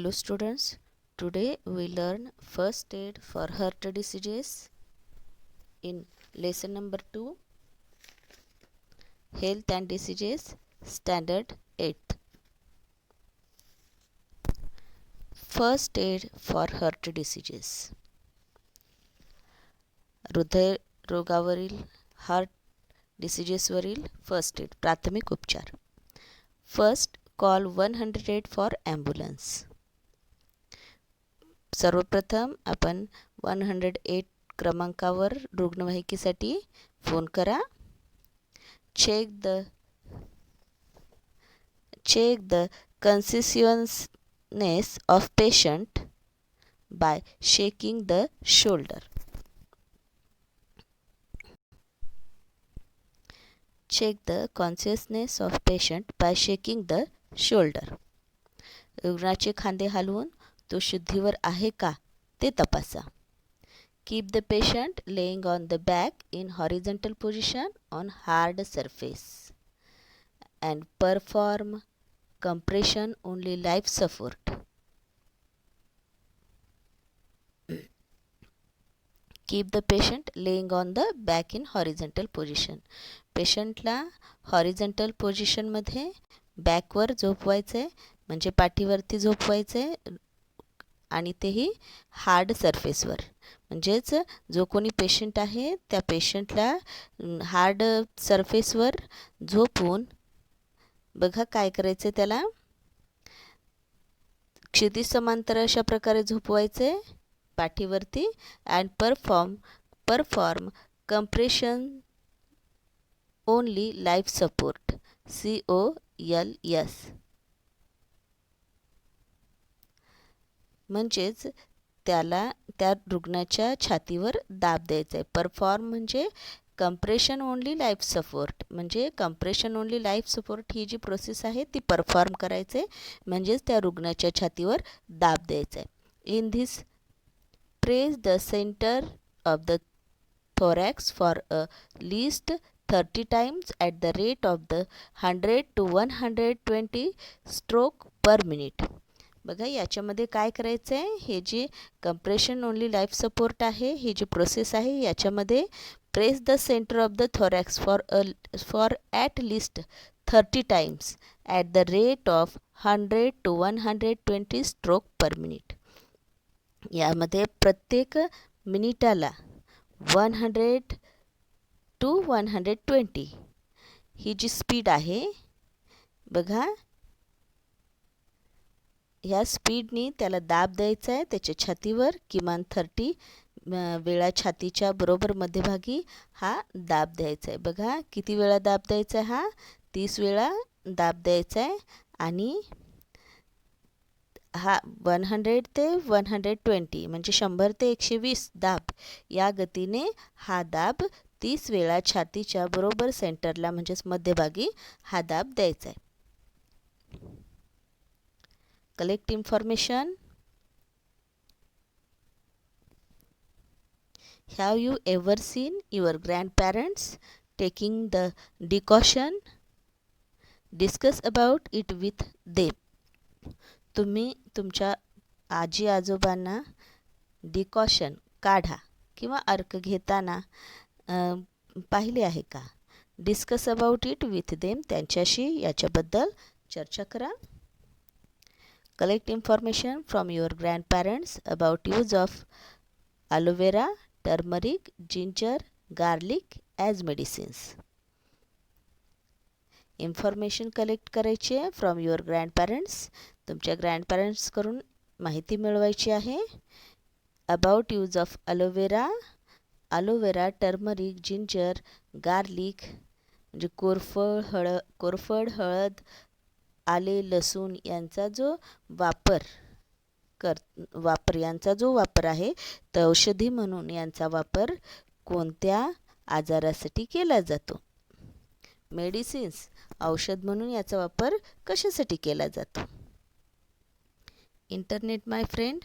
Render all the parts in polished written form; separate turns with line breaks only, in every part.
Hello students, today we learn first aid for heart diseases in lesson number 2, Health and Diseases, Standard 8. First aid for heart diseases. हृदय रोगावरील heart डिसीजेसवरील first aid प्राथमिक उपचार. First call 108 for ambulance. सर्वप्रथम आपण 108 क्रमांकावर रुग्णवाहिकेसाठी phone करा. Check the consciousness of patient by shaking the shoulder. Check the consciousness of patient by shaking the shoulder. रुग्णाचे खांदे हलवून तो शुद्धीवर आहे का ते तपासा. Keep the patient laying on the back in horizontal position on hard surface and perform compression only life support. Keep the patient laying on the back in horizontal position. पेशंटला horizontal पोझिशनमध्ये बॅकवर झोपवायचं आहे, म्हणजे पाठीवरती झोपवायचं आहे आणि तेही हार्ड सरफेसवर. म्हणजेच जो कोणी पेशंट आहे त्या पेशंटला हार्ड सरफेसवर झोपवून बघा काय करायचं, त्याला क्षितिज समांतर अशा प्रकारे झोपवायचे पाठीवरती. And perform compression only life support COLS. म्हणजेच त्याला त्या रुग्णाच्या छातीवर दाब द्यायचा आहे. परफॉर्म म्हणजे कंप्रेशन ओनली लाईफ सपोर्ट, म्हणजे कंप्रेशन ओनली लाईफ सपोर्ट ही जी प्रोसेस आहे ती परफॉर्म करायचे, म्हणजेच त्या रुग्णाच्या छातीवर दाब द्यायचा आहे. In this press the centre of the thorax for at least 30 times at the rate of the 100 to 120 stroke per minute. बघा याच्यामध्ये काय करायचं आहे, हे जे कंप्रेशन ओनली लाईफ सपोर्ट आहे, ही जी प्रोसेस आहे याच्यामध्ये press the centre of the thorax for at least 30 times at the rate of 100 to 120 stroke per minute. यामध्ये प्रत्येक मिनिटाला 100 to 120 ही जी स्पीड आहे बघा, ह्या स्पीडनी त्याला दाब द्यायचा आहे त्याच्या छातीवर. किमान 30 वेळा छातीच्या बरोबर मध्यभागी हा दाब द्यायचा आहे. बघा किती वेळा दाब द्यायचा आहे, हा 30 वेळा दाब द्यायचा आहे. आणि हा 100 ते 120 म्हणजे 100 ते 120 दाब या गतीने हा दाब 30 वेळा छातीच्या बरोबर सेंटरला म्हणजेच मध्यभागी हा दाब द्यायचा आहे. Collect information. Have you ever seen your grandparents taking the decoction? Discuss about it with them. तुम्ही तुमच्या आजी आजोबांना डिकॉशन काढा किंवा अर्क घेताना पाहिले आहे का? Discuss about it with them, त्यांच्याशी याच्याबद्दल चर्चा करा. Collect information from your grandparents about use of aloe vera, turmeric, ginger, garlic as medicines. Information collect करायची आहे फ्रॉम युअर ग्रँडपॅरेंट्स, तुमच्या ग्रँडपॅरेंट्सकडून माहिती मिळवायची आहे. About use of aloe vera, turmeric, ginger, garlic म्हणजे कोरफड, हळद, आले, लसूण यांचा जो वापर आहे, तर औषधी म्हणून यांचा वापर कोणत्या आजारासाठी केला जातो? मेडिसिन्स, औषध म्हणून याचा वापर कशासाठी केला जातो? Internet my friend.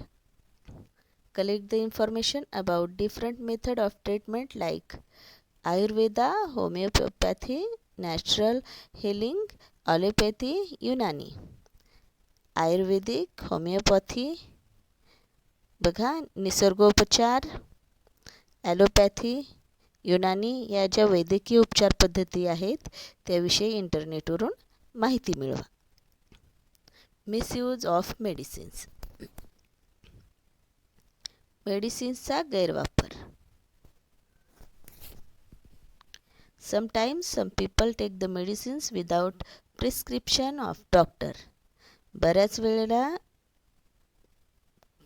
Collect the information about different method of treatment like Ayurveda, homeopathy, natural healing, allopathy, Unani. Ayurvedic, homeopathy, बघा निसर्गोपचार, ॲलोपॅथी, युनानी या ज्या वैद्यकीय उपचार पद्धती आहेत त्याविषयी इंटरनेटवरून माहिती मिळवा. Misuse of medicines. मेडिसिन्सचा गैरवापर. Sometimes some people take the medicines without prescription of doctor. बऱ्याच वेळेला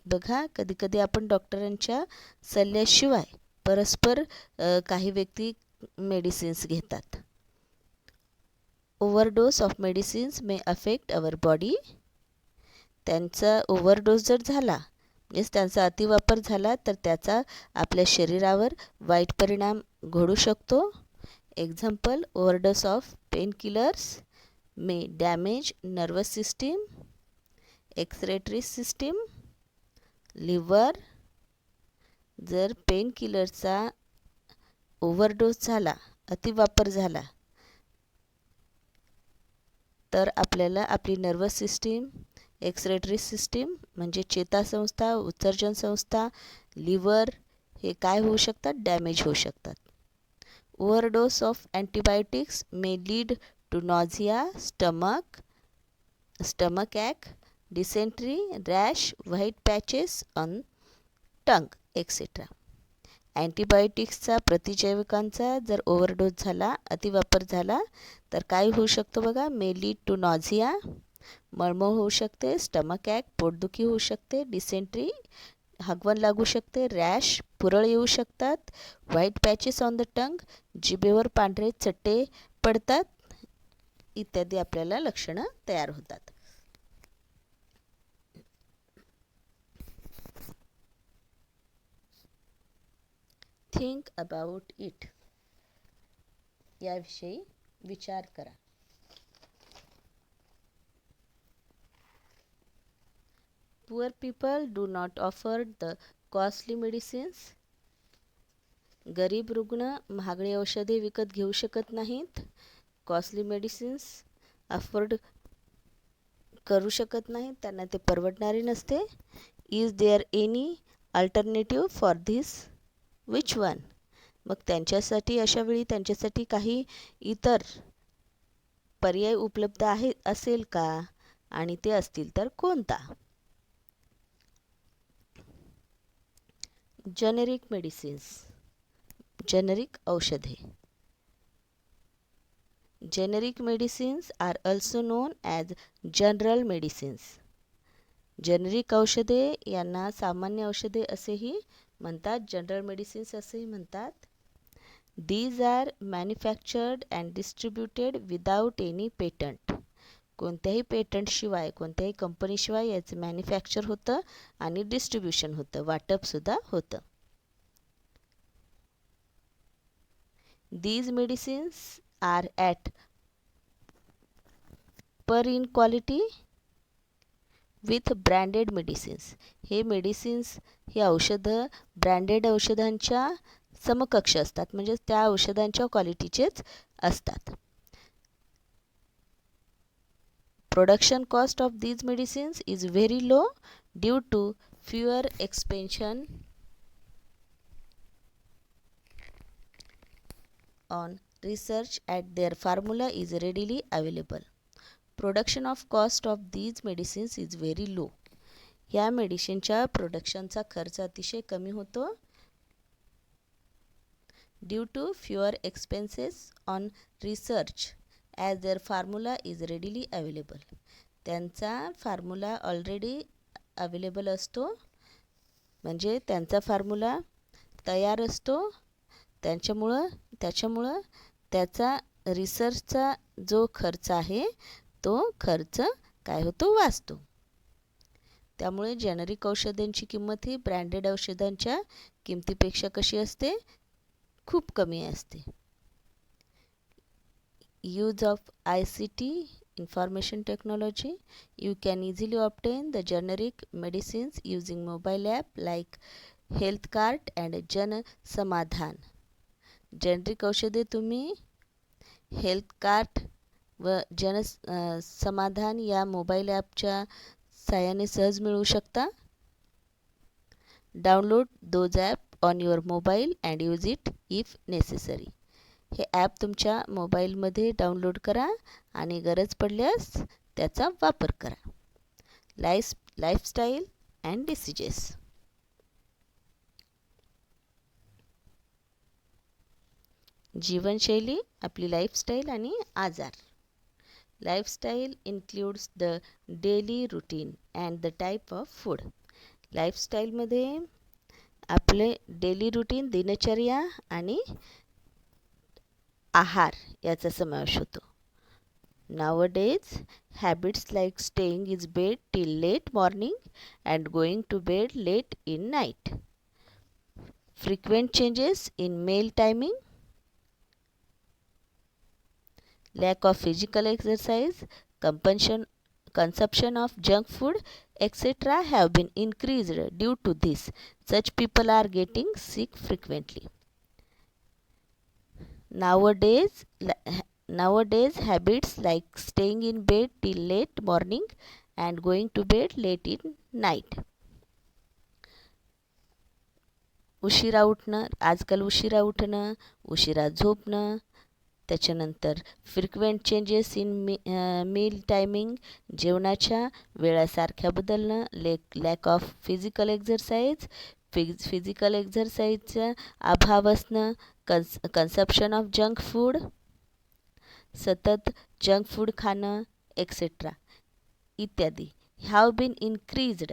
बघा कधीकधी आपण डॉक्टरांच्या सल्ल्याशिवाय परस्पर काही व्यक्ती मेडिसिन्स घेतात. Overdose of medicines may affect our body. त्यांचा ओव्हरडोस जर झाला म्हणजेच त्यांचा अतिवापर झाला तर त्याचा आपल्या शरीरावर वाईट परिणाम घडू शकतो. Example, overdose of painkillers may damage nervous system, excretory system, liver. जर पेनकिलरचा ओव्हरडोस झाला, अतिवापर झाला तर आपल्याला आपली नर्वस सिस्टीम, एक्सक्रेटरी सिस्टीम म्हणजे चेतासंस्था, उत्सर्जन संस्था, लिव्हर हे काय होऊ शकतात, डॅमेज होऊ शकतात. Overdose of antibiotics may lead to nausea, stomach ache, dysentery, rash, white patches on tongue etcetera. अँटीबायोटिक्सचा, प्रतिजैविकांचा जर ओव्हरडोस झाला, अतिवापर झाला तर काय होऊ शकतो बघा, मे लीड टू नॉझिया, मळमळ होऊ शकते, स्टमक ॲक पोटदुखी होऊ शकते, डिसेंट्री हागवण लागू शकते, रॅश पुरळ येऊ शकतात, white patches on the tongue जिभेवर पांढरे चट्टे पडतात इत्यादी आपल्याला लक्षणं तयार होतात. Think about it. याविषयी विचार करा. Poor people do not offer the costly medicines. गरीब रुग्ण महागडी औषधे विकत घेऊ शकत नाहीत. कॉस्टली मेडिसिन्स अफोर्ड करू शकत नाहीत, त्यांना ते परवडणारे नसते. Is there any alternative for this? Which one? मग त्यांच्यासाठी अशावेळी त्यांच्यासाठी काही इतर पर्याय उपलब्ध असेल का, आणि ते असतील तर कोणता? जेनेरिक मेडिसिन्स, जेनेरिक औषधे. Generic medicines are also known as general medicines. Generic औषधे यांना सामान्य औषधे असेही म्हणतात, जनरल मेडिसिन्स असेही म्हणतात. These are manufactured and distributed without any patent. कोणत्याही पेटंटशिवाय, कोणत्याही कंपनीशिवाय याचं मॅन्युफॅक्चर होतं आणि डिस्ट्रीब्युशन होतं, वाटपसुद्धा होतं. These medicines are at par in quality with branded medicines. हे मेडिसिन्स, हे औषधं ब्रँडेड औषधांच्या समकक्ष असतात, म्हणजे त्या औषधांच्या क्वालिटीचेच असतात. Production cost of these medicines is very low due to fewer expansion on research at their formula is readily available. Production of cost of these medicines is very low. या मेडिसिनच्या प्रोडक्शनचा खर्च अतिशय कमी होतो. Due to fewer expenses on research as their formula is readily available. त्यांचा formula already available असतो, म्हणजे त्यांचा formula तयार असतो. त्याच्यामुळं त्याचा रिसर्चचा जो खर्च आहे तो खर्च काय होतो, वाचतो. त्यामुळे जेनेरिक औषधांची किंमत ही ब्रँडेड औषधांच्या किमतीपेक्षा कशी असते, खूप कमी असते. Use of ICT, information technology. You can easily obtain the generic medicines using mobile app like HealthCart and Jan Samadhan. Generic औषधे तुम्ही हेल्थ कार्ट व समाधान या मोबाईल ॲपच्या साहाय्याने सहज मिळवू शकता. Download those app on your mobile and use it if necessary. हे ॲप तुमच्या मोबाईलमध्ये डाउनलोड करा आणि गरज पडल्यास त्याचा वापर करा. Lifestyle and diseases. जीवनशैली, आपली लाईफस्टाईल आणि आजार. Lifestyle includes the daily routine and the type of food. लाईफस्टाईलमध्ये आपले डेली रुटीन, दिनचर्या आणि आहार याचा समावेश होतो. Nowadays, habits like staying in bed till late morning and going to bed late in night. Frequent changes in meal timing, lack of physical exercise, consumption of junk food, etc. have been increased due to this. Such people are getting sick frequently. Nowadays, habits like staying in bed till late morning and going to bed late in night. उशिरा उठणं, आजकाल उशिरा उठणं, उशिरा झोपणं, त्याच्यानंतर frequent changes in meal timing, जेवणाच्या वेळासारख्या बदलणं, lack of physical exercise, physical एक्झरसाइजचा अभाव असणं, कन्सप्शन ऑफ जंक फूड, सतत जंक फूड खाणं, एक्सेट्रा इत्यादी have been increased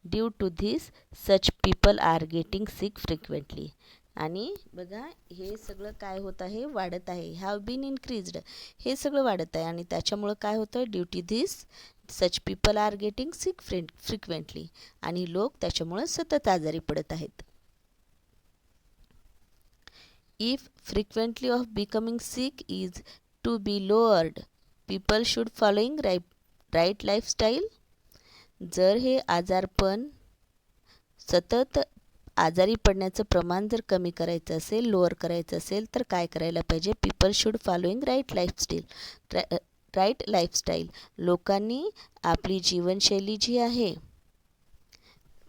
due to this. Such people are getting sick frequently. आणि बघा हे सगळं काय होत आहे, वाढत आहे. हॅव बीन इन्क्रीज्ड, हे सगळं वाढत आहे आणि त्याच्यामुळं काय होतं, due to this such people are getting sick frequently. आणि लोक त्याच्यामुळं सतत आजारी पडत आहेत. If frequency of becoming sick is to be lowered, people should following right lifestyle. जर हे आजारपण, सतत आजारी पडण्याचं प्रमाण जर कमी करायचं असेल, लोअर करायचं असेल तर काय करायला पाहिजे? People should following right lifestyle. लोकांनी आपली जीवनशैली जी आहे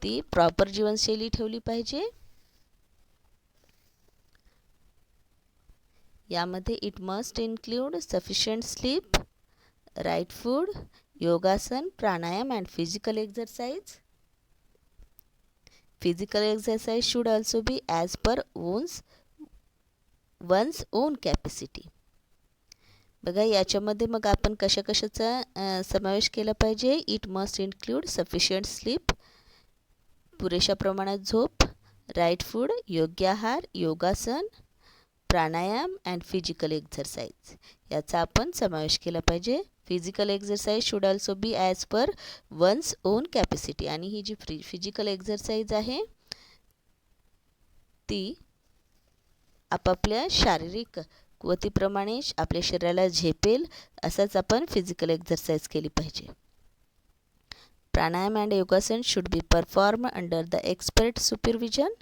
ती प्रॉपर जीवनशैली ठेवली पाहिजे. यामध्ये it must include sufficient sleep, right food, yogasana, pranayama and physical exercise. Physical exercise should also be as per one's own capacity. बघा याच्यामध्ये मग आपण कशाचा समावेश केला पाहिजे? It must include sufficient sleep, पुरेशा प्रमाणात झोप, राईट फूड, योग्य आहार, योगासन, प्राणायाम अँड फिजिकल एक्झरसाइज याचा आपण समावेश केला पाहिजे. Physical exercise should also be as per one's own capacity. आणि ही जी फिजिकल एक्झरसाइज आहे ती आपापल्या शारीरिक कुवतीप्रमाणे आपल्या शरीराला झेपेल असंच आपण फिजिकल एक्झरसाइज केली पाहिजे. Pranayama and yogasana should be perform under the expert supervision.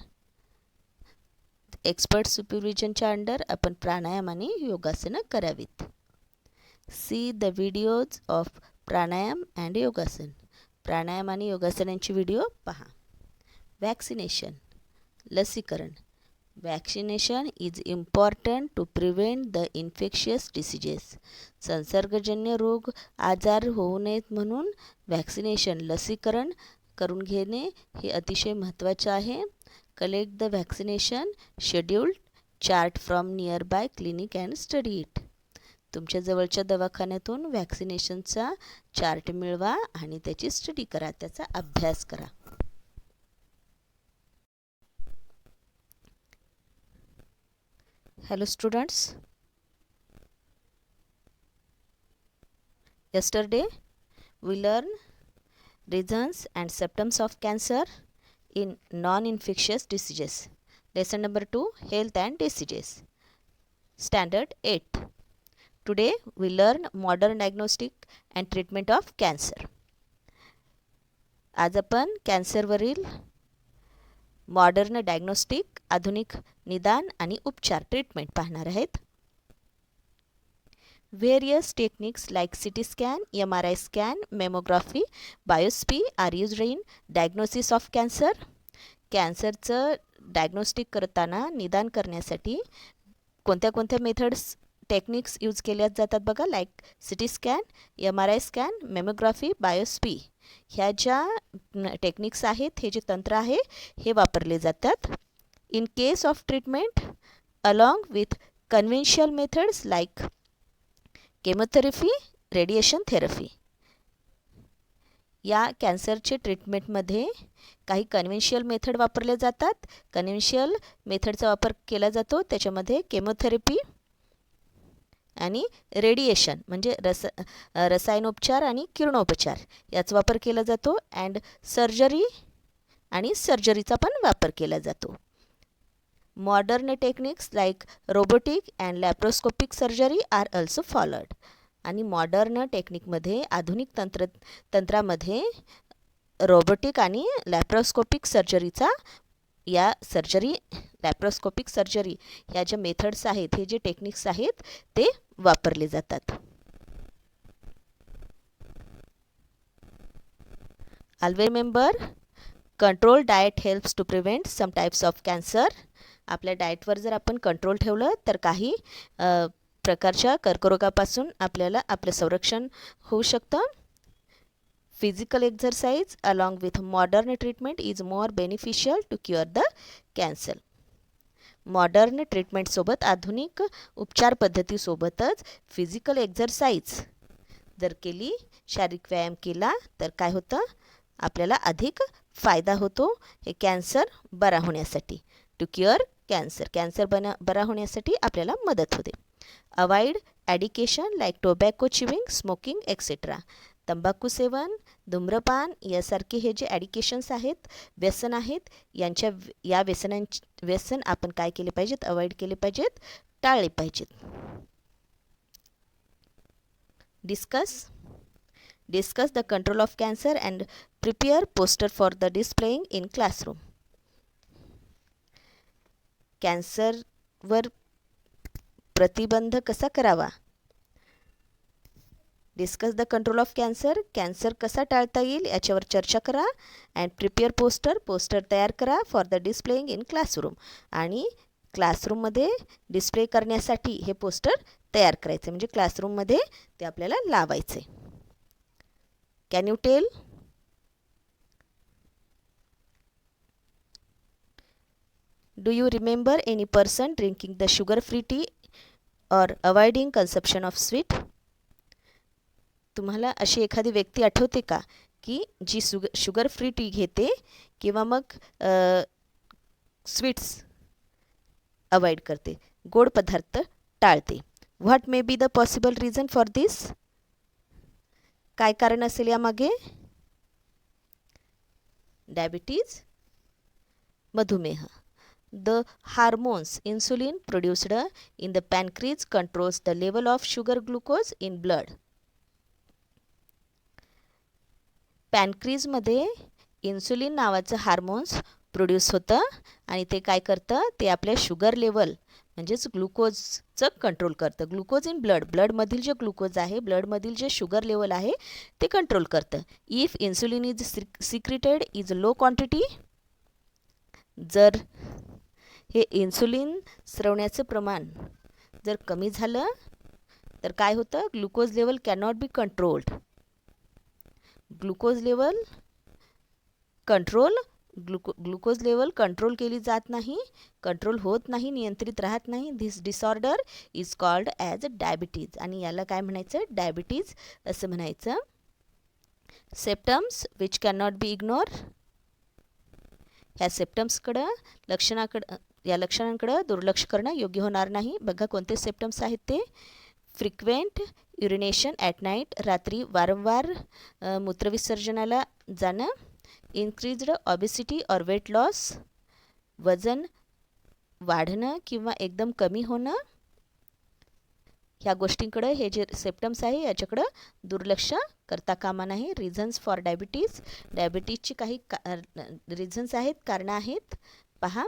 Expert सुपरविजनच्या अंडर आपण प्राणायाम आणि योगासनं करावीत. See the videos of pranayama and yogasana. Pranayama आणि योगासनांची व्हिडिओ पहा. वॅक्सिनेशन, लसीकरण. Vaccination is important to prevent the infectious diseases. संसर्गजन्य रोग आजार होऊ नयेत म्हणून वॅक्सिनेशन, लसीकरण करून घेणे हे अतिशय महत्त्वाचे आहे. Collect the vaccination scheduled chart from near by clinic and study it. तुमच्या जवळच्या दवाखान्यातून वॅक्सिनेशनचा चार्ट मिळवा आणि त्याची स्टडी करा, त्याचा अभ्यास करा. Hello students. Yesterday we learned reasons and symptoms of cancer in non-infectious diseases. Lesson number 2, health and diseases. Standard 8. Today we learn modern diagnostic and treatment of cancer. आज आपण कॅन्सरवरील मॉडर्न डायग्नोस्टिक, आधुनिक निदान आणि उपचार, ट्रीटमेंट पाहणार आहेत. Various techniques like CT scan, MRI scan, mammography, biopsy are used in diagnosis of cancer. कॅन्सरचं diagnostic करताना निदान करण्यासाठी कोणत्या कोणत्या मेथड्स टेक्निक्स यूज केल्या जातात बघा, like CT scan, MRI scan, mammography, biopsy. ह्या ज्या टेक्निक्स आहेत, हे जे तंत्र आहे हे वापरले जातात in case of treatment along with conventional methods like chemotherapy, radiation therapy. या कॅन्सरचे ट्रीटमेंटमध्ये काही कन्व्हेन्शनल मेथड वापरले जातात. कन्व्हेन्शनल मेथडचा वापर केला जातो, त्याच्यामध्ये केमोथेरपी आणि रेडिएशन म्हणजे रसायनोपचार आणि किरणोपचार याचा वापर केला जातो. अँड सर्जरी आणि सर्जरीचा पण वापर केला जातो. Modern techniques like robotic and laparoscopic surgery are also followed. आणि मॉडर्न टेक्निकमध्ये आधुनिक तंत्रामध्ये रोबोटिक आणि लॅप्रोस्कोपिक सर्जरीचा या सर्जरी लॅप्रोस्कोपिक सर्जरी ह्या ज्या मेथड्स आहेत, हे जे टेक्निक्स आहेत ते वापरले जातात. Always remember, control diet helps to prevent some types of cancer. आपल्या डाएटवर जर आपण कंट्रोल ठेवलं तर काही प्रकारच्या कर्करोगापासून आपल्याला आपलं संरक्षण होऊ शकतं. Physical exercise along with modern treatment is more beneficial to cure the cancer. Modern ट्रीटमेंटसोबत आधुनिक उपचार पद्धतीसोबतच फिजिकल एक्झरसाइज जर केली, शारीरिक व्यायाम केला तर काय होतं, आपल्याला अधिक फायदा होतो हे कॅन्सर बरा होण्यासाठी. टू क्युअर कॅन्सर, कॅन्सर बरा होण्यासाठी आपल्याला मदत होते. Avoid addiction like tobacco chewing, smoking etcetera. तंबाखू सेवन, धूम्रपान यासारखे हे जे ॲडिक्शन्स आहेत, व्यसन आहेत, या व्यसन आपण काय केले पाहिजेत, अवॉइड केले पाहिजेत, टाळले पाहिजेत. Discuss the control of cancer and prepare poster for the displaying in classroom. कॅन्सरवर प्रतिबंध कसा करावा, discuss the control of cancer, cancer कसा टाळता येईल याच्यावर चर्चा करा. अँड प्रिपेअर पोस्टर तयार करा for the displaying in classroom. आणि क्लासरूममध्ये डिस्प्ले करण्यासाठी हे पोस्टर तयार करायचे, म्हणजे क्लासरूममध्ये ते आपल्याला लावायचे. Can you tell, do you remember any person drinking the sugar free tea और अवॉइडिंग कन्सप्शन ऑफ स्वीट. तुम्हाला अशी एखादी व्यक्ती आठवते का की जी शुगर फ्री टी घेते किंवा मग स्वीट्स अवॉइड करते, गोड पदार्थ टाळते. What may be the possible reason for this. काय कारण असेल यामागे. डायबिटीज, मधुमेह. The hormones insulin produced in the pancreas controls the level of sugar glucose in blood. पॅनक्रीजमध्ये इन्सुलिन नावाचं हार्मोन्स प्रोड्यूस होतं आणि ते काय करतं, ते आपल्या शुगर लेवल म्हणजेच ग्लुकोजचं कंट्रोल करतं. ग्लुकोज इन ब्लडमधील जे ग्लुकोज आहे, ब्लडमधील जे शुगर लेवल आहे ते कंट्रोल करतं. If insulin is secreted is low quantity, जर हे इन्सुलिन स्रवण्याचं प्रमाण जर कमी झालं तर काय होतं, glucose level cannot be controlled. Glucose level control केली जात नाही, कंट्रोल होत नाही, नियंत्रित राहत नाही. This disorder is called as diabetes. आणि याला काय म्हणायचं, डायबिटीज असं म्हणायचं. Symptoms which cannot be ignore. ह्या सिम्पटम्सकडं या लक्षणांकडं दुर्लक्ष करणं योग्य होणार नाही. बघा कोणते सिम्पटम्स आहेत ते. फ्रिक्वेंट युरिनेशन ॲट नाईट, रात्री वारंवार मूत्रविसर्जनाला जाणं. इन्क्रीज्ड ऑबिसिटी और वेट लॉस, वजन वाढणं किंवा एकदम कमी होणं. ह्या गोष्टींकडं, हे जे सिम्पटम्स आहे याच्याकडं दुर्लक्ष करता कामा नये. रिझन्स फॉर डायबिटीज, डायबिटीजची काही रिझन्स आहेत, कारणं आहेत पहा.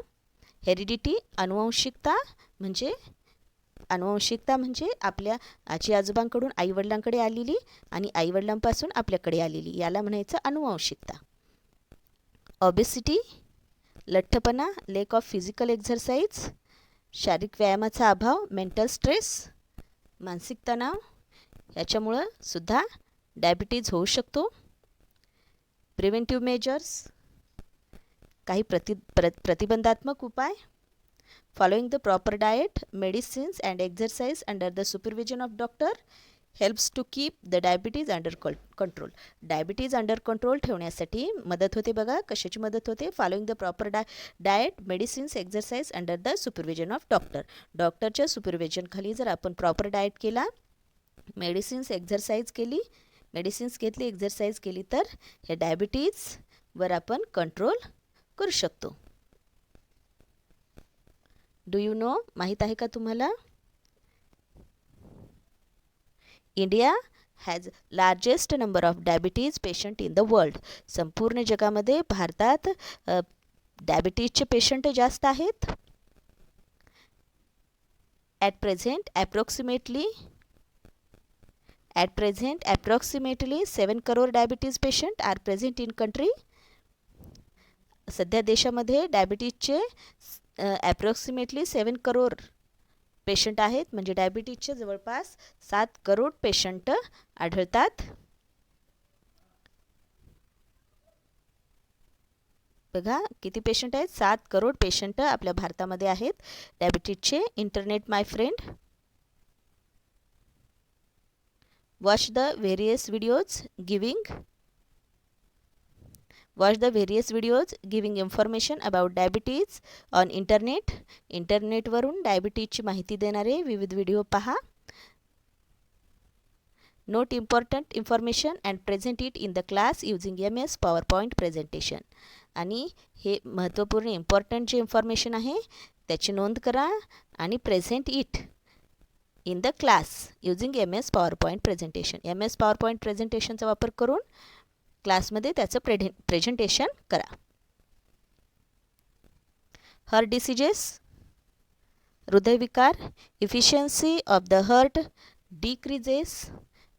हेरिडिटी, अनुवंशिकता, म्हणजे अनुवंशिकता म्हणजे आपल्या आजी आजोबांकडून आईवडिलांकडे आलेली आणि आईवडिलांपासून आपल्याकडे आलेली, याला म्हणायचं अनुवंशिकता. ऑबेसिटी, लठ्ठपणा, लेक ऑफ फिजिकल एक्झरसाइज, शारीरिक व्यायामाचा अभाव, मेंटल स्ट्रेस, मानसिक तणाव, याच्यामुळं सुद्धा डायबिटीज होऊ शकतो. प्रिव्हेंटिव्ह मेजर्स, काही प्रतिबंधात्मक उपाय. Following the proper diet, medicines and exercise under the supervision of doctor helps to keep the diabetes under control. Diabetes under control ठेवण्यासाठी मदत होते. बघा कशाची मदत होते. Following the proper diet, medicines, exercise under the supervision of doctor. डॉक्टरच्या सुपरविजनखाली जर आपण प्रॉपर डाएट केला, मेडिसिन्स एक्झरसाइज केली, मेडिसिन्स घेतली, एक्झरसाइज केली, तर हे डायबिटीजवर आपण कंट्रोल करू शकतो. डू यू नो, माहीत आहे का तुम्हाला? India has largest number of diabetes patient in the world. संपूर्ण जगामध्ये भारतात डायबिटीजचे पेशंट जास्त आहेत. At present approximately 7 crore diabetes patient are present in country. सध्या देशामध्ये डायबिटीजचे ॲप्रॉक्सिमेटली 7 करोड पेशंट आहेत, म्हणजे डायबिटीजचे जवळपास 7 करोड पेशंट आढळतात. बघा किती पेशंट आहेत, 7 करोड पेशंट आपल्या भारतामध्ये आहेत डायबिटीजचे. Internet my friend, watch the various videos giving information about diabetes on internet. इंटरनेटवरून डायबिटीजची माहिती देणारे विविध व्हिडिओ पहा. Note important information and present it in the class using MS PowerPoint presentation. आणि हे महत्त्वपूर्ण इम्पॉर्टंट जे इन्फॉर्मेशन आहे त्याची नोंद करा आणि present it in the class using MS PowerPoint presentation. MS PowerPoint प्रेझेंटेशनचा वापर करून क्लासमध्ये त्याचं प्रेझेंटेशन करा. हार्ट डिसीजेस, हृदयविकार. Efficiency of the heart decreases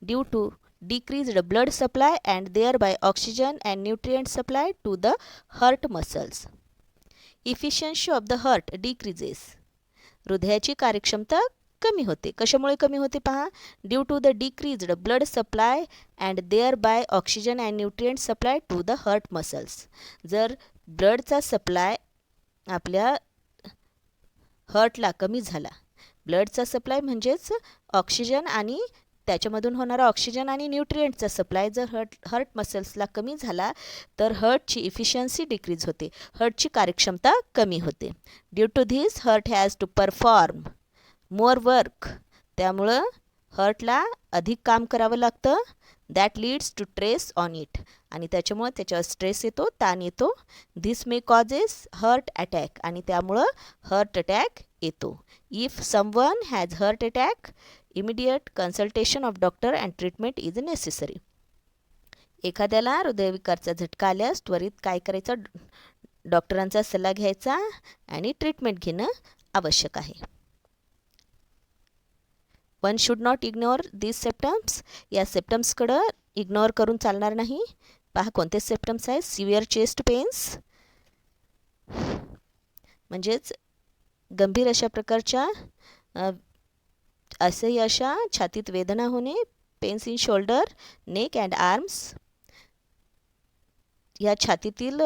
due to decreased blood supply and thereby oxygen and nutrient supply to the heart muscles. Efficiency of the heart decreases. हृदयाची कार्यक्षमता कमी होते. कशामुळे कमी होते पहा. Due to the decreased blood supply and thereby oxygen and nutrient supply to the heart muscles. जर ब्लडचा सप्लाय आपल्या हार्टला कमी झाला, ब्लडचा सप्लाय म्हणजेच ऑक्सिजन आणि त्याच्यामधून होणारा ऑक्सिजन आणि न्यूट्रिएंटचा सप्लाय जर हार्ट मसल्सला कमी झाला तर हार्टची इफिशियन्सी डिक्रीज होते, हार्टची कार्यक्षमता कमी होते. Due to this heart has to perform more work. त्यामुळं हार्टला अधिक काम करावं लागतं. That leads to stress on it. आणि त्याच्यामुळं त्याच्यावर स्ट्रेस येतो, ताण येतो. This may causes heart attack. आणि त्यामुळं हार्ट अटॅक येतो. If someone has heart attack, immediate consultation of doctor and treatment is necessary. एखाद्याला हृदयविकारचा झटका आल्यास त्वरित काय करायचं, डॉक्टरांचा सल्ला घ्यायचा आणि ट्रीटमेंट घेणं आवश्यक आहे. One should not ignore this symptoms. या सिम्पटम्सकडं इग्नोर करून चालणार नाही. पहा कोणते सिम्पटम्स आहेत. सिव्हिअर चेस्ट पेन्स, म्हणजेच गंभीर अशा प्रकारच्या अशा छातीत वेदना होणे. Pains in shoulder, neck and arms. या छातीतील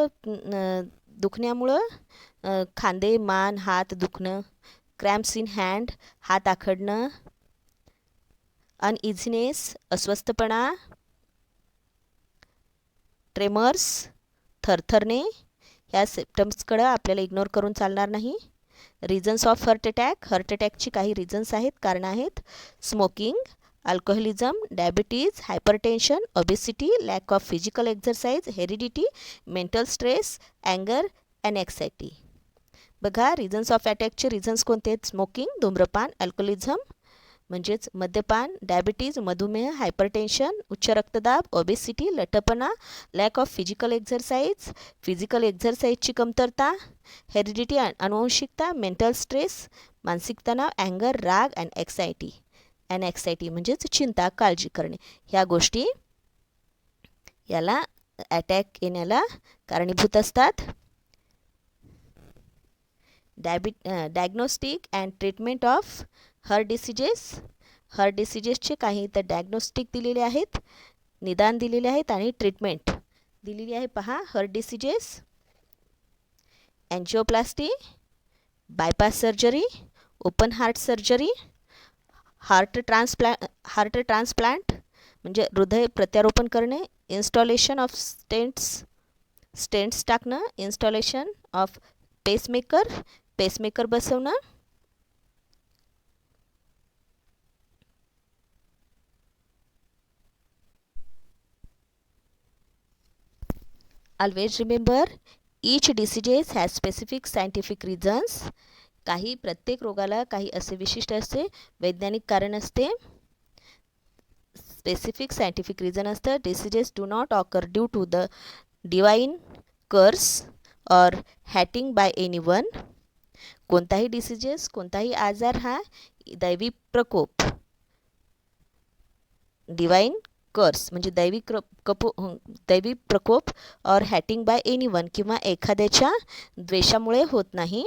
दुखण्यामुळं खांदे, मान, हात दुखणं. क्रॅम्प्स इन हँड, हात आखडणं. अनइझीनेस, अस्वस्थपणा. ट्रेमर्स, थरथरणे. ह्या सिम्पटम्सकडं आपल्याला इग्नोर करून चालणार नाही. Reasons of heart attack. Heart अटॅकची काही रिझन्स आहेत, कारणं आहेत. Smoking, alcoholism, diabetes, hypertension, obesity, lack of physical exercise, heredity, mental stress, अँगर अँड एन्झायटी. बघा रिझन्स ऑफ अटॅकचे रिझन्स कोणते आहेत. स्मोकिंग, धूम्रपान, अल्कोहोलिझम, म्हणजेच मद्यपान, डायबिटीज, मधुमेह, हायपरटेन्शन, उच्च रक्तदाब, ओबेसिटी, लठ्ठपणा, लॅक ऑफ फिजिकल एक्झरसाईजची कमतरता, हेरिडिटी अनुवंशिकता, मेंटल स्ट्रेस, मानसिक तणाव, अँगर, राग अँड ॲक्सायटी म्हणजेच चिंता, काळजी करणे, ह्या गोष्टी याला अटॅक येण्याला कारणीभूत असतात. Diagnostic and treatment of heart डिसीजेसचे काही इथं डायग्नोस्टिक दिलेले आहेत, निदान दिलेले आहेत आणि ट्रीटमेंट दिलेली आहे. पहा, heart diseases, angioplasty, bypass surgery, open heart surgery, heart transplant म्हणजे हृदय प्रत्यारोपण करणे, इन्स्टॉलेशन ऑफ स्टेंट्स टाकणं, इन्स्टॉलेशन ऑफ पेसमेकर बसवणं. Always remember, each diseases has specific scientific reasons. प्रत्येक रोगाला काही असे विशिष्ट असे वैज्ञानिक कारण असते, स्पेसिफिक सायंटिफिक रिझन असतं. Diseases do not occur due to the divine curse or hating by anyone. कोणताही डिसीजेस, कोणताही आजार हा दैवी प्रकोप, डिवाइन कर्स म्हणजे दैवी प्रकोप ऑर हॅटिंग बाय एनीवन किंवा एखाद्याच्या द्वेषामुळे होत नाही.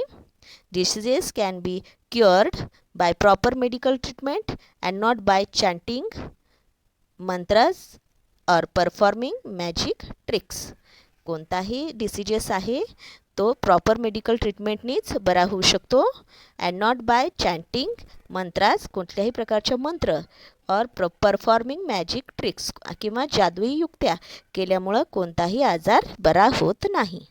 Diseases can be cured by proper medical treatment and not by chanting mantras or performing magic tricks. कोणताही डिसीजेस आहे तो प्रॉपर मेडिकल ट्रीटमेंटनीच बरा होऊ शकतो, and not by chanting mantras, कुठल्याही प्रकारचे मंत्र, ऑर परफॉर्मिंग मॅजिक ट्रिक्स किंवा जादुई युक्त्या केल्यामुळं कोणताही आजार बरा होत नाही.